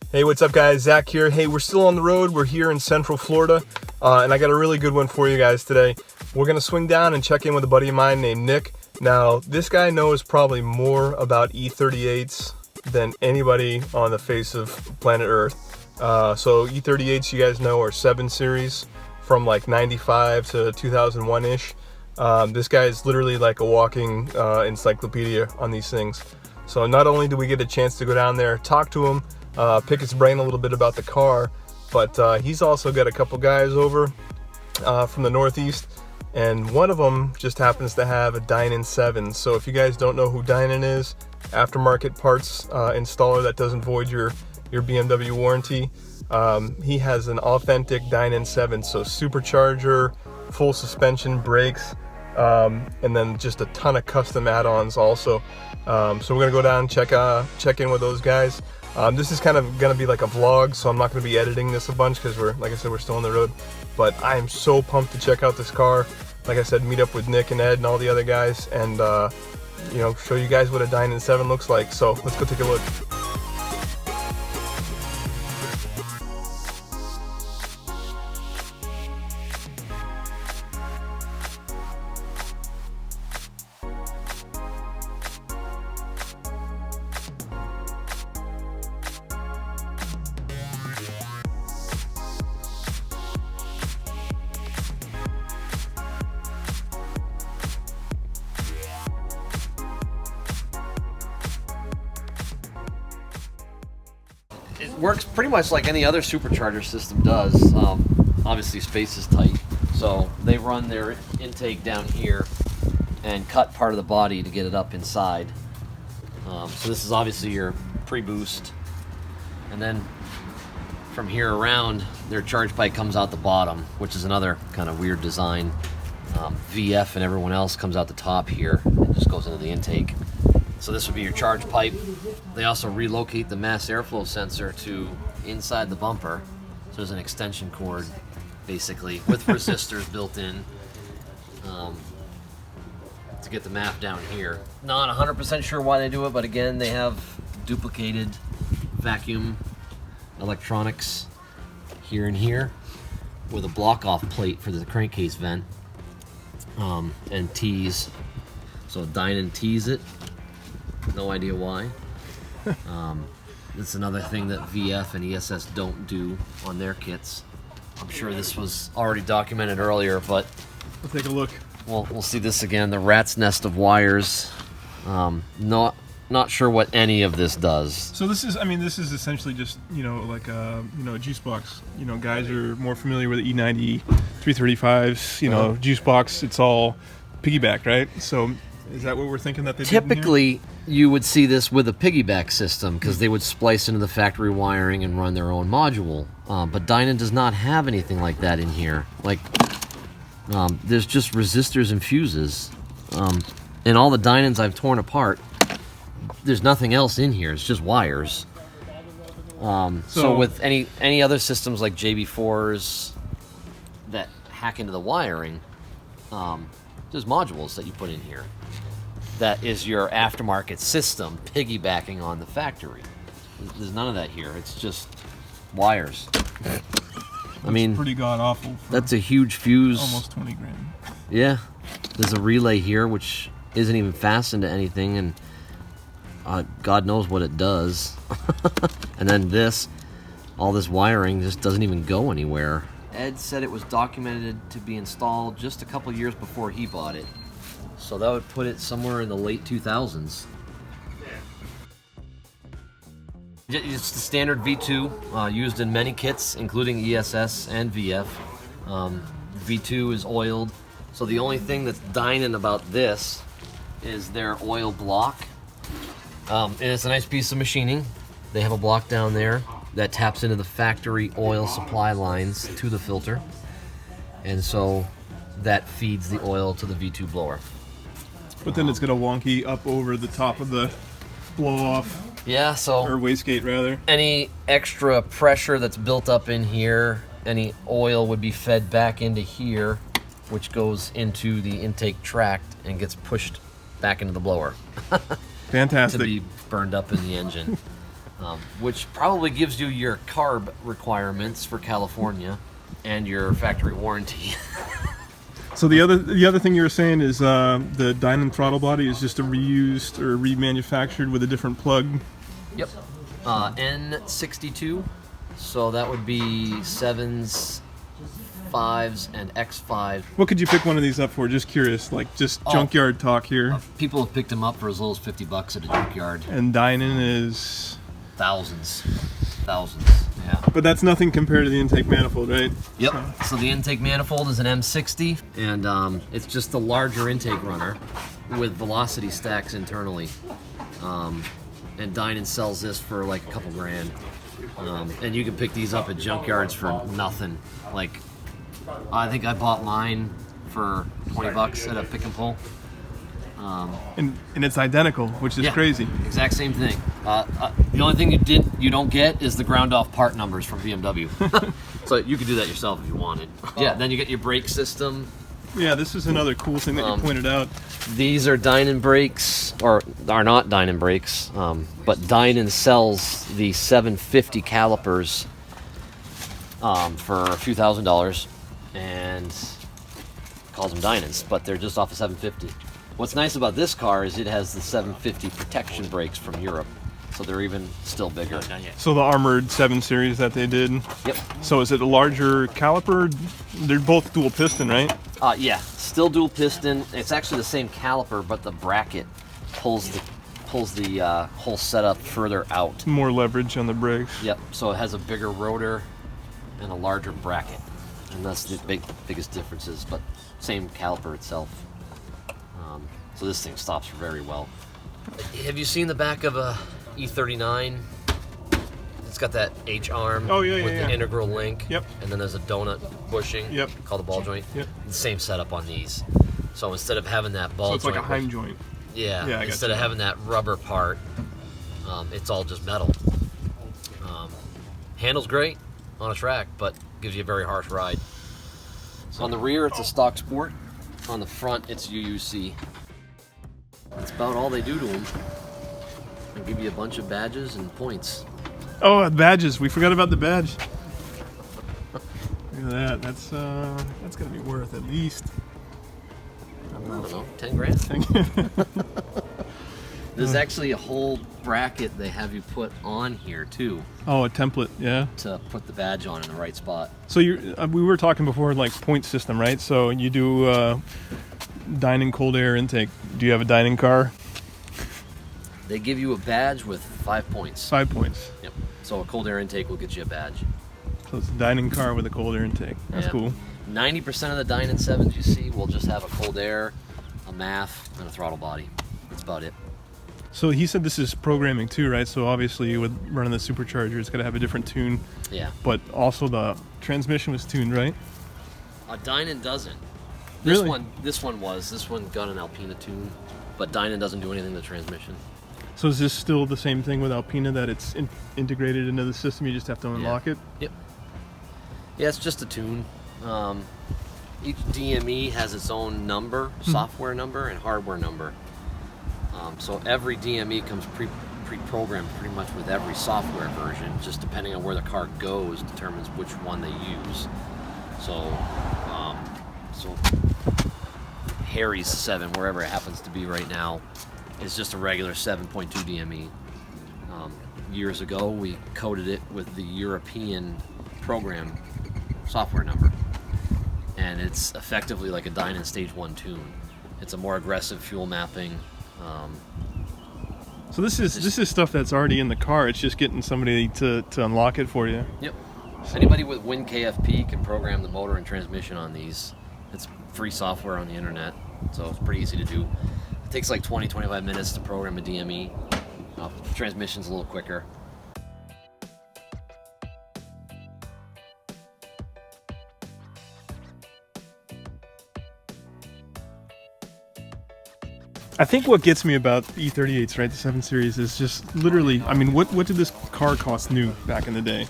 Hey, what's up guys? Zach here. Hey, we're still on the road. We're here in Central Florida, and I got a really good one for you guys today. We're gonna swing down and check in with a buddy of mine named Nick. Now, this guy knows probably more about E38s than anybody on the face of planet Earth. So E38s, you guys know, are 7 series from like 95 to 2001-ish. This guy is literally like a walking encyclopedia on these things. So not only do we get a chance to go down there, talk to him, pick his brain a little bit about the car, but he's also got a couple guys over from the Northeast, and one of them just happens to have a Dinan 7. So if you guys don't know who Dinan is, aftermarket parts installer that doesn't void your BMW warranty, he has an authentic Dinan 7, so Supercharger, full suspension, brakes, and then just a ton of custom add-ons also. So we're gonna go down and check in with those guys. This is kind of gonna be like a vlog, so I'm not gonna be editing this a bunch because like I said, we're still on the road. But I am so pumped to check out this car. Like I said, meet up with Nick and Ed and all the other guys, and you know, show you guys what a Dinan 7 looks like. So let's go take a look. It works pretty much like any other supercharger system does. Obviously space is tight, so they run their intake down here and cut part of the body to get it up inside. So this is obviously your pre-boost, and then from here around their charge pipe comes out the bottom, which is another kind of weird design. VF and everyone else comes out the top here and just goes into the intake. So this would be your charge pipe. They also relocate the mass airflow sensor to inside the bumper. So there's an extension cord, basically, with resistors built in to get the MAF down here. Not 100% sure why they do it, but again, they have duplicated vacuum electronics here and here with a block-off plate for the crankcase vent, and tees. So Dinan tees it. No idea why. It's another thing that VF and ESS don't do on their kits. I'm sure this was already documented earlier, but We'll take a look. we'll see this again. The rat's nest of wires. Not sure what any of this does. So this is, I mean, this is essentially just, you know, like a, you know, a juice box. You know, guys are more familiar with the E90 335s, you know, juice box. It's all piggyback, right? So is that what we're thinking that they Typically, you would see this with a piggyback system because they would splice into the factory wiring and run their own module. But Dinan does not have anything like that in here. Like, there's just resistors and fuses. And all the Dinans I've torn apart, there's nothing else in here. It's just wires. So with any other systems like JB4s that hack into the wiring, there's modules that you put in here. That is your aftermarket system piggybacking on the factory. There's none of that here. It's just wires. I mean, pretty god awful. That's a huge fuse. Almost 20 grand. Yeah. There's a relay here which isn't even fastened to anything, and God knows what it does. And then all this wiring just doesn't even go anywhere. Ed said it was documented to be installed just a couple years before he bought it. So that would put it somewhere in the late 2000s. It's the standard V2 used in many kits, including ESS and VF. V2 is oiled. So the only thing that's Dinan about this is their oil block. And it's a nice piece of machining. They have a block down there that taps into the factory oil supply lines to the filter. And so that feeds the oil to the V2 blower. But then it's got a wonky up over the top of the blow off. Yeah, so or wastegate rather. Any extra pressure that's built up in here, any oil would be fed back into here, which goes into the intake tract and gets pushed back into the blower. Fantastic. To be burned up in the engine. which probably gives you your carb requirements for California and your factory warranty. So the other thing you were saying is the Dinan throttle body is just a reused or remanufactured with a different plug. Yep. N62. So that would be 7s, 5s, and X5. What could you pick one of these up for? Just curious, like just junkyard talk here. People have picked them up for as little as $50 at a junkyard. And Dinan is thousands, yeah. But that's nothing compared to the intake manifold, right? Yep. So the intake manifold is an M60, and it's just a larger intake runner with velocity stacks internally. And Dinan sells this for like a couple grand. And you can pick these up at junkyards for nothing. Like, I think I bought mine for $20 at a pick and pull. And it's identical, which is crazy. Exact same thing. The only thing you don't get is the ground off part numbers from BMW. So you could do that yourself if you wanted. Yeah, then you get your brake system. Yeah, this is another cool thing that you pointed out. These are Dinan brakes, or are not Dinan brakes, but Dinan sells the 750 calipers for a few $1,000s and calls them Dinans, but they're just off of 750. What's nice about this car is it has the 750 protection brakes from Europe, so they're even still bigger. So the armored 7 Series that they did. Yep. So is it a larger caliper? They're both dual piston, right? Yeah, still dual piston. It's actually the same caliper, but the bracket pulls the whole setup further out. More leverage on the brakes. Yep. So it has a bigger rotor and a larger bracket, and that's the biggest differences. But same caliper itself. So this thing stops very well. Have you seen the back of a E39? It's got that H arm with the integral link. Yep. And then there's a donut bushing called the ball joint. Yep. The same setup on these. So instead of having that ball joint. So it's like a Heim joint. Yeah. Instead of having that rubber part, it's all just metal. Handles great on a track, but gives you a very harsh ride. So on the rear, it's a stock sport. On the front, it's UUC. That's about all they do to them. They give you a bunch of badges and points. Oh, badges. We forgot about the badge. Look at that. That's gonna be worth at least, I don't know, 10 grand? There's actually a whole bracket they have you put on here too. Oh, a template, yeah. To put the badge on in the right spot. So we were talking before, like point system, right? So you do Dinan cold air intake. Do you have a Dinan car? They give you a badge with 5 points. 5 points. Yep. So a cold air intake will get you a badge. So it's a Dinan car with a cold air intake. That's cool. 90% of the Dinan 7s you see will just have a cold air, a MAF, and a throttle body. That's about it. So he said this is programming too, right? So obviously with running the Supercharger, it's got to have a different tune. Yeah. But also the transmission was tuned, right? Dinan doesn't. Really? This one got an Alpina tune, but Dinan doesn't do anything to the transmission. So is this still the same thing with Alpina, that it's integrated into the system, you just have to unlock it? Yep. Yeah, it's just a tune. Each DME has its own number, software number and hardware number. So every DME comes pre-programmed pretty much with every software version, just depending on where the car goes determines which one they use. So Harry's 7, wherever it happens to be right now, is just a regular 7.2 DME. Years ago, we coded it with the European program software number, and it's effectively like a Dinan Stage 1 tune. It's a more aggressive fuel mapping. So this is stuff that's already in the car. It's just getting somebody to unlock it for you. Yep. Anybody with WinKFP can program the motor and transmission on these. It's free software on the internet, so it's pretty easy to do. It takes like 20-25 minutes to program a DME. Transmission's a little quicker. I think what gets me about the E38s, right, the 7 Series, is just literally, I mean, what did this car cost new back in the day?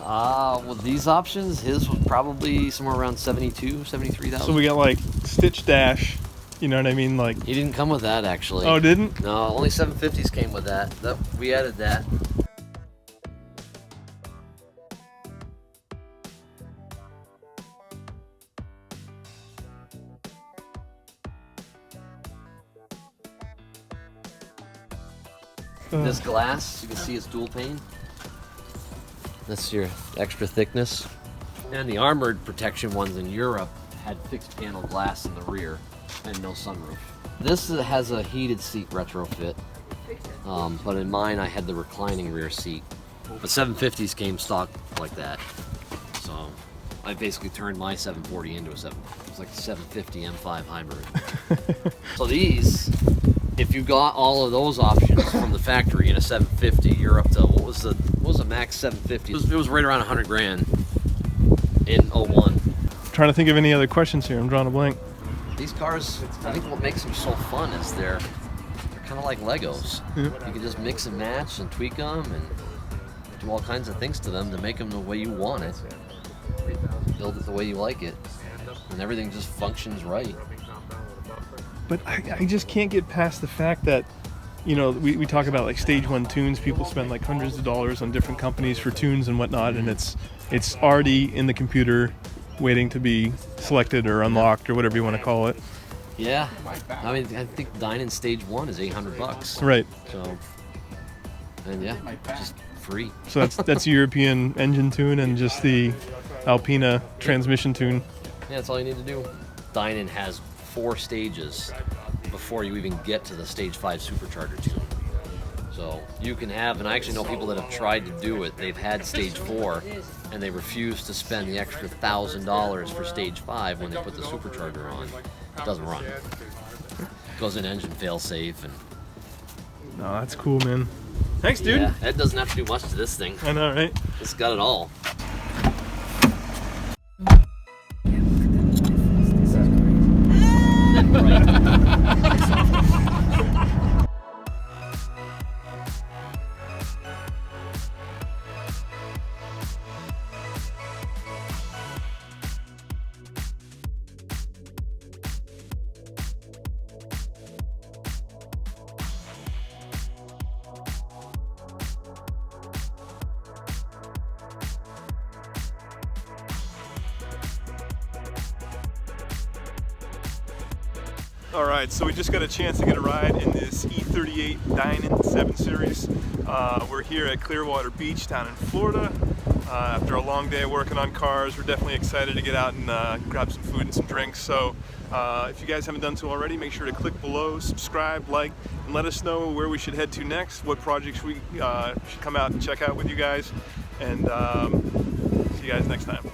Well, these options, his was probably somewhere around 72, 73,000. So we got like stitch dash, You know what I mean? Like, He didn't come with that, actually. oh, didn't? No, only 750s came with that. We added that. This glass, you can see it's dual pane. That's your extra thickness. And the armored protection ones in Europe had fixed panel glass in the rear and no sunroof. This has a heated seat retrofit, but in mine I had the reclining rear seat. But 750s came stock like that. So I basically turned my 740 into a 750. It's like a 750 M5 hybrid. So these, if you got all of those options from the factory in a 750, you're up to, what was the max 750? It was right around 100 grand in 01. Trying to think of any other questions here. I'm drawing a blank. These cars, I think what makes them so fun is they're kind of like Legos. Yeah. You can just mix and match and tweak them and do all kinds of things to them to make them the way you want it. Build it the way you like it. And everything just functions right. But I just can't get past the fact that, you know, we talk about like stage one tunes. People spend like hundreds of dollars on different companies for tunes and whatnot, and it's already in the computer waiting to be selected or unlocked or whatever you want to call it. Yeah, I mean, I think Dinan stage 1 is $800. Right. So, and yeah, just free. So that's European engine tune and just the Alpina transmission tune. Yeah, that's all you need to do. Dinan has 4 stages before you even get to the stage 5 supercharger tune. So you can have, and I actually know people that have tried to do it. They've had stage 4 and they refuse to spend the extra $1,000 for stage 5 when they put the supercharger on. It doesn't run. It goes in engine fail safe. And no, that's cool, man. Thanks, dude. Yeah, it doesn't have to do much to this thing. I know, right? It's got it all. Alright, so we just got a chance to get a ride in this E38 Dinan 7 Series. We're here at Clearwater Beach down in Florida. After a long day working on cars, we're definitely excited to get out and grab some food and some drinks. So if you guys haven't done so already, make sure to click below, subscribe, like, and let us know where we should head to next, what projects we should come out and check out with you guys. And see you guys next time.